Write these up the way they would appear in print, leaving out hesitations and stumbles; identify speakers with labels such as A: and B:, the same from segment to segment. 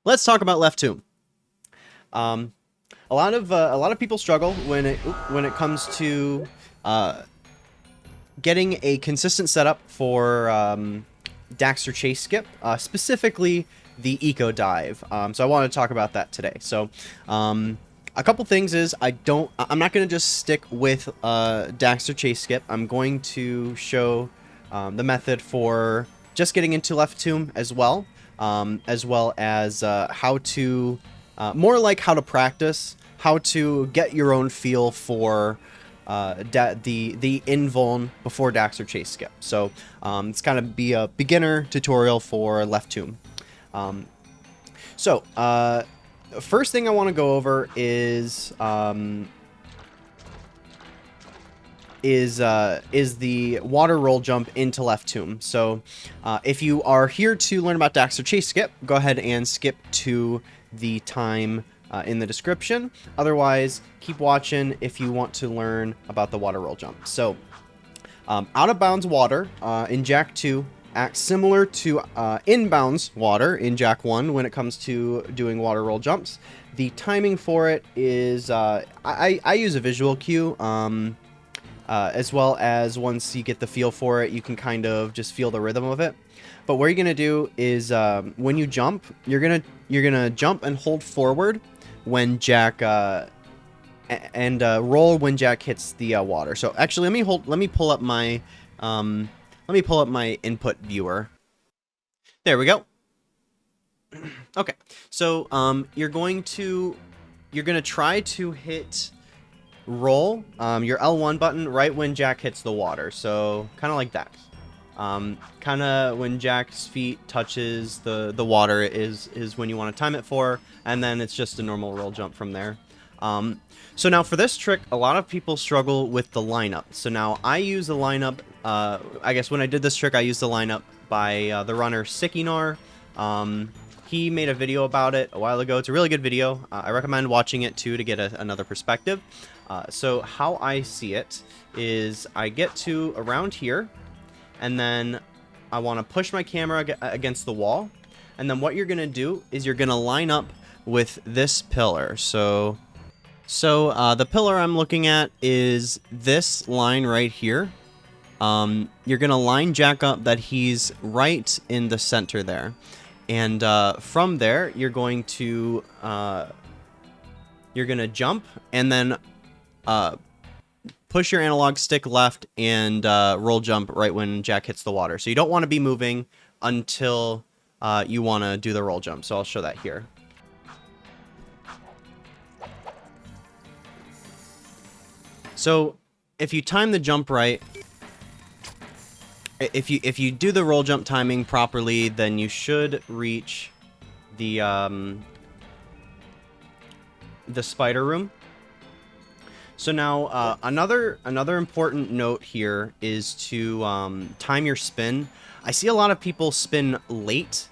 A: Let's talk about left tomb. Um, a lot of people struggle when it comes to uh, getting a consistent setup for Daxter Chase Skip, specifically the Eco Dive. So I want to talk about that today. So a couple things is I'm not going to just stick with Daxter Chase Skip. I'm going to show the method for just getting into left tomb as well as how to more like how to practice, how to get your own feel for the invuln before Daxter Chase Skip. So it's kind of be a beginner tutorial for left tomb. Um, so first thing I want to go over is the water roll jump into left tomb. So if you are here to learn about Daxter Chase Skip, go ahead and skip to the time in the description. Otherwise, keep watching if you want to learn about the water roll jump. So out of bounds water in Jack 2 acts similar to inbounds water in Jack 1 when it comes to doing water roll jumps. The timing for it is I use a visual cue. As well as once you get the feel for it, you can kind of just feel the rhythm of it. But what you're gonna do is when you jump, you're gonna jump and hold forward when Jack and roll when Jack hits the water. So actually, let me pull up my input viewer. There we go. Okay, so you're gonna try to hit roll your L1 button right when Jack hits the water, so kind of like that. Kind of when Jack's feet touches the water is when you want to time it for, and then it's just a normal roll jump from there. So now for this trick, a lot of people struggle with the lineup. So now I use the lineup, I guess when I did this trick, I used the lineup by the runner Sikinar. He made a video about it a while ago. It's a really good video. I recommend watching it too to get another perspective. So how I see it is I get to around here, and then I want to push my camera against the wall. And then what you're going to do is you're going to line up with this pillar. So the pillar I'm looking at is this line right here. You're going to line Jack up that he's right in the center there. And from there, you're going to jump and then push your analog stick left and roll jump right when Jack hits the water. So you don't want to be moving until you want to do the roll jump. So I'll show that here. So if you time the jump right, if you do the roll jump timing properly, then you should reach the spider room. So now another important note here is to time your spin. I see a lot of people spin late.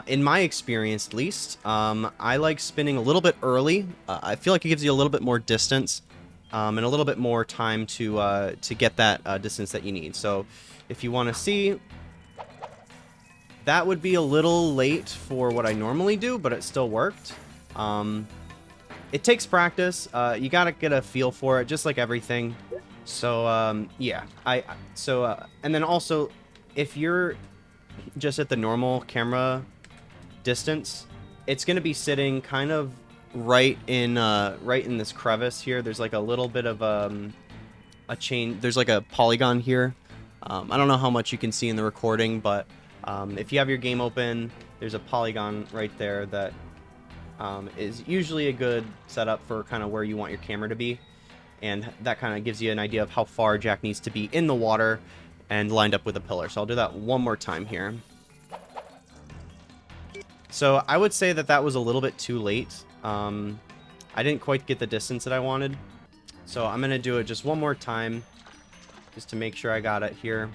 A: In my experience, at least, I like spinning a little bit early. I feel like it gives you a little bit more distance and a little bit more time to get that distance that you need. So if you want to see, that would be a little late for what I normally do, but it still worked. It takes practice. You gotta get a feel for it, just like everything. So yeah, and then also, if you're just at the normal camera distance, it's gonna be sitting kind of right in this crevice here. There's like a little bit of a chain. There's like a polygon here. I don't know how much you can see in the recording, but if you have your game open, there's a polygon right there that is usually a good setup for kind of where you want your camera to be. And that kind of gives you an idea of how far Jack needs to be in the water and lined up with a pillar. So I'll do that one more time here. So I would say that was a little bit too late. I didn't quite get the distance that I wanted. So I'm going to do it just one more time, just to make sure I got it here.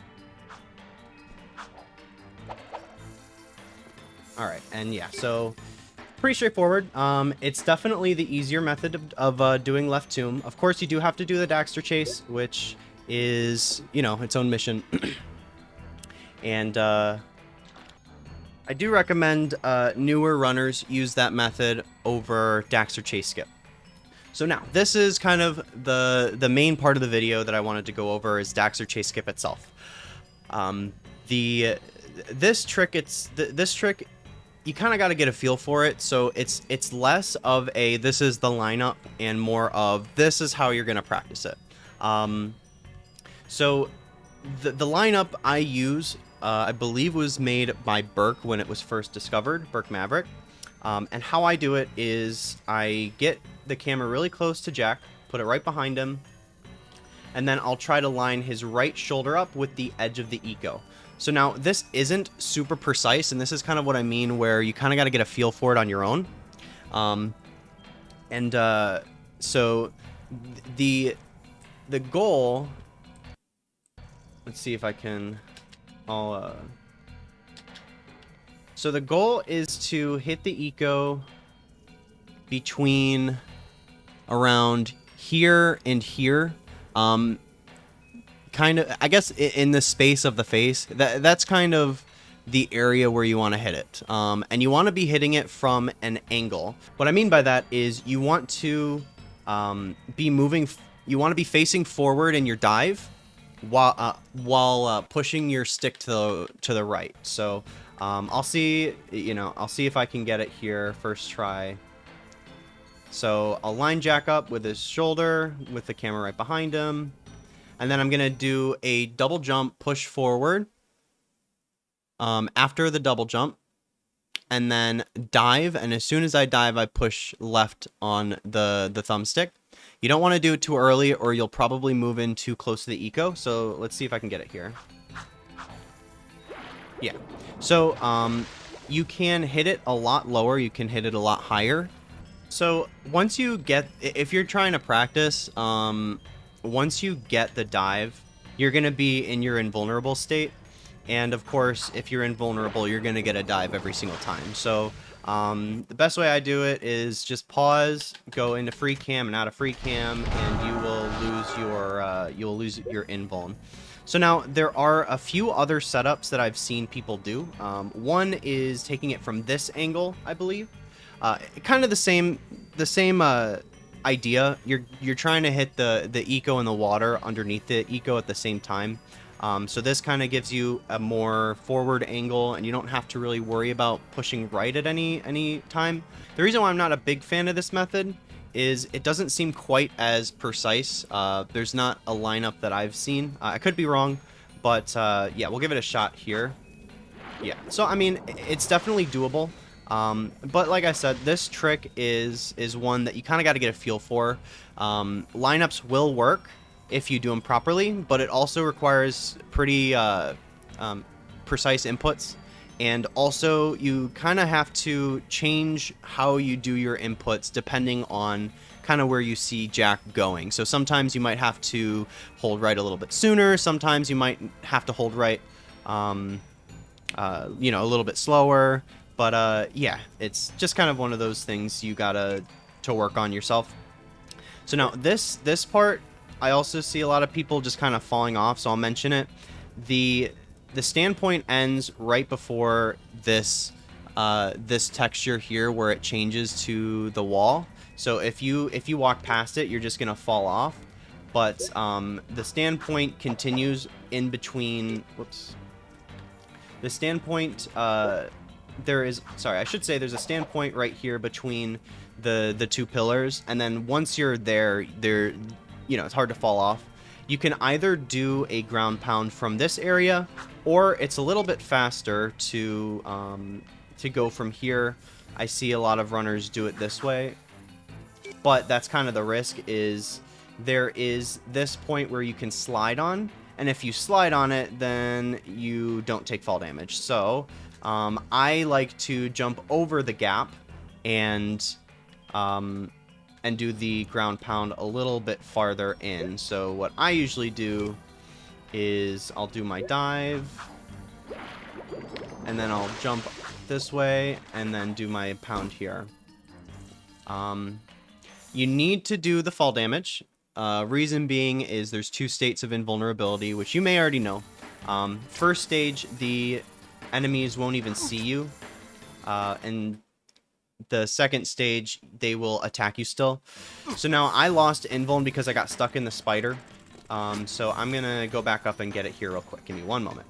A: All right, and yeah, so pretty straightforward. It's definitely the easier method of doing left tomb. Of course, you do have to do the Daxter chase, which is, its own mission. And I do recommend newer runners use that method over Daxter Chase Skip. So now, this is kind of the main part of the video that I wanted to go over is Daxter Chase Skip itself. This trick, you kind of got to get a feel for it. So it's less of a this is the lineup and more of this is how you're gonna practice it. So the lineup I use, I believe, was made by Burke when it was first discovered, Burke Maverick. And how I do it is I get the camera really close to Jack, put it right behind him, and then I'll try to line his right shoulder up with the edge of the eco. So now this isn't super precise, and this is kind of what I mean where you kind of got to get a feel for it on your own. So the goal, let's see if I can, so the goal is to hit the eco between around here and here. Kind of, I guess, in the space of the face. That's kind of the area where you want to hit it. And you want to be hitting it from an angle. What I mean by that is you want to be moving, you want to be facing forward in your dive while pushing your stick to the right. So I'll see if I can get it here first try. So I'll line Jack up with his shoulder with the camera right behind him. And then I'm going to do a double jump, push forward after the double jump, and then dive. And as soon as I dive, I push left on the thumbstick. You don't want to do it too early or you'll probably move in too close to the eco. So let's see if I can get it here. Yeah. So you can hit it a lot lower. You can hit it a lot higher. So once you get, if you're trying to practice, once you get the dive, you're going to be in your invulnerable state. And of course, if you're invulnerable, you're going to get a dive every single time. So the best way I do it is just pause, go into free cam and out of free cam, and you will lose your invuln. So now there are a few other setups that I've seen people do. One is taking it from this angle, I believe. Kind of the same idea. You're trying to hit the eco in the water underneath the eco at the same time. So this kind of gives you a more forward angle, and you don't have to really worry about pushing right at any time. The reason why I'm not a big fan of this method is it doesn't seem quite as precise. There's not a lineup that I've seen. I could be wrong, but yeah, we'll give it a shot here. Yeah, so I mean, it's definitely doable. But like I said, this trick is one that you kind of got to get a feel for. Lineups will work if you do them properly, but it also requires pretty precise inputs. And also, you kind of have to change how you do your inputs depending on kind of where you see Jack going. So sometimes you might have to hold right a little bit sooner. Sometimes you might have to hold right, a little bit slower. But yeah, it's just kind of one of those things you gotta work on yourself. So now this part, I also see a lot of people just kind of falling off. So I'll mention it. The standpoint ends right before this this texture here where it changes to the wall. So if you walk past it, you're just gonna fall off. But the standpoint continues in between. Whoops. The standpoint. There's a standpoint right here between the two pillars, and then once you're there, it's hard to fall off. You can either do a ground pound from this area, or it's a little bit faster to go from here. I see a lot of runners do it this way, but that's kind of the risk. Is there is this point where you can slide on, and if you slide on it, then you don't take fall damage. So I like to jump over the gap and do the ground pound a little bit farther in. So what I usually do is I'll do my dive, and then I'll jump this way, and then do my pound here. You need to do the fall damage. Reason being is there's two states of invulnerability, which you may already know. First stage, the enemies won't even see you. And the second stage, they will attack you still. So now I lost invuln because I got stuck in the spider. So I'm going to go back up and get it here real quick. Give me one moment.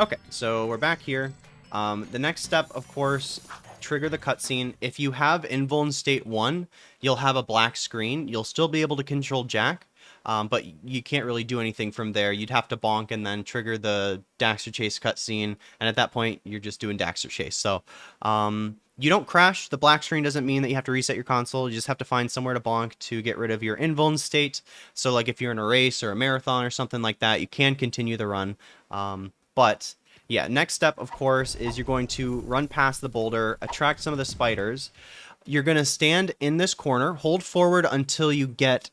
A: Okay, so we're back here. The next step, of course, trigger the cutscene. If you have invuln state 1, you'll have a black screen. You'll still be able to control Jack, but you can't really do anything from there. You'd have to bonk and then trigger the Daxter Chase cutscene, and at that point, you're just doing Daxter Chase. So, you don't crash. The black screen doesn't mean that you have to reset your console. You just have to find somewhere to bonk to get rid of your invuln state. So, like if you're in a race or a marathon or something like that, you can continue the run. But yeah, next step, of course, is you're going to run past the boulder, attract some of the spiders. You're going to stand in this corner, hold forward until you get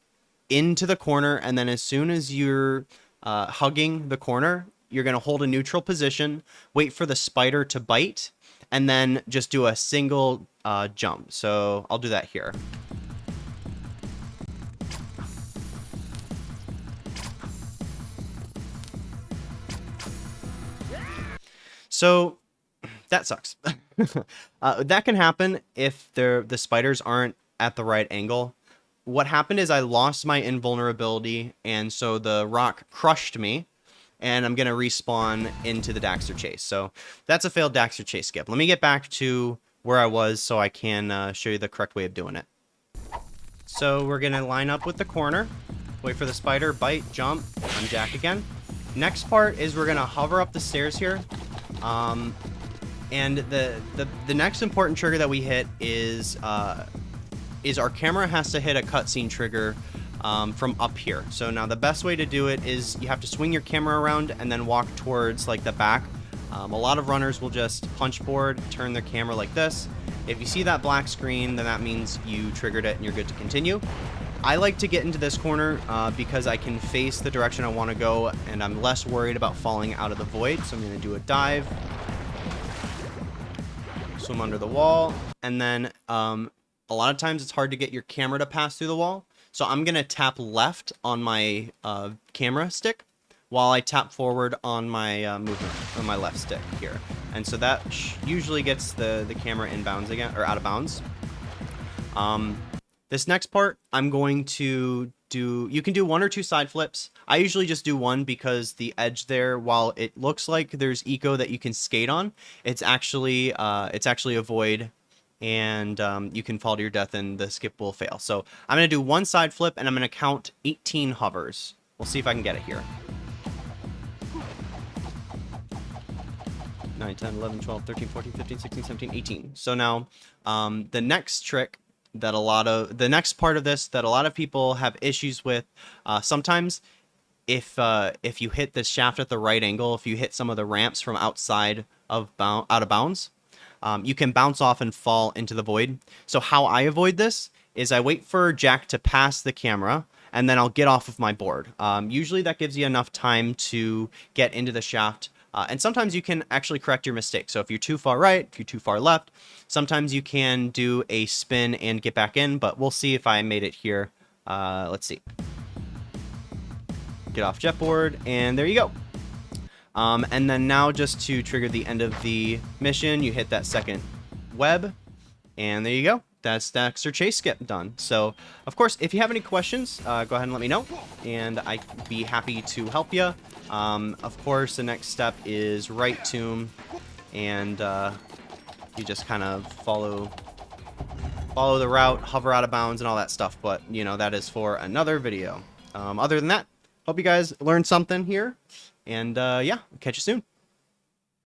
A: into the corner, and then as soon as you're hugging the corner, you're going to hold a neutral position, wait for the spider to bite, and then just do a single jump. So I'll do that here. So that sucks. That can happen if the spiders aren't at the right angle. What happened is I lost my invulnerability, and so the rock crushed me, and I'm going to respawn into the Daxter Chase. So that's a failed Daxter Chase skip. Let me get back to where I was so I can show you the correct way of doing it. So we're going to line up with the corner, wait for the spider, bite, jump, on Jack again. Next part is we're going to hover up the stairs here. And the next important trigger that we hit is our camera has to hit a cutscene trigger from up here. So now the best way to do it is you have to swing your camera around and then walk towards like the back. A lot of runners will just punch board, turn their camera like this. If you see that black screen, then that means you triggered it and you're good to continue. I like to get into this corner because I can face the direction I want to go, and I'm less worried about falling out of the void. So I'm going to do a dive, swim under the wall, and then a lot of times it's hard to get your camera to pass through the wall. So I'm going to tap left on my camera stick while I tap forward on my movement on my left stick here. And so that usually gets the camera inbounds again, or out of bounds. This next part, I'm going to do, you can do 1 or 2 side flips. I usually just do 1 because the edge there, while it looks like there's eco that you can skate on, it's actually a void, and you can fall to your death and the skip will fail. So I'm going to do 1 side flip, and I'm going to count 18 hovers. We'll see if I can get it here. 9, 10, 11, 12, 13, 14, 15, 16, 17, 18. So now the next trick that the next part of this that a lot of people have issues with, sometimes if you hit the shaft at the right angle, if you hit some of the ramps from outside of out of bounds, you can bounce off and fall into the void. So how I avoid this is I wait for Jack to pass the camera, and then I'll get off of my board. Usually that gives you enough time to get into the shaft. And sometimes you can actually correct your mistake. So if you're too far right, if you're too far left, sometimes you can do a spin and get back in, but we'll see if I made it here. Let's see. Get off jetboard, and there you go. And then now just to trigger the end of the mission, you hit that second web, and there you go. That's Daxter Chase Skip done. So, of course, if you have any questions, go ahead and let me know, and I'd be happy to help you. Of course, the next step is right tomb, and you just kind of follow the route, hover out of bounds, and all that stuff. But, you know, that is for another video. Other than that, hope you guys learned something here, and yeah, catch you soon.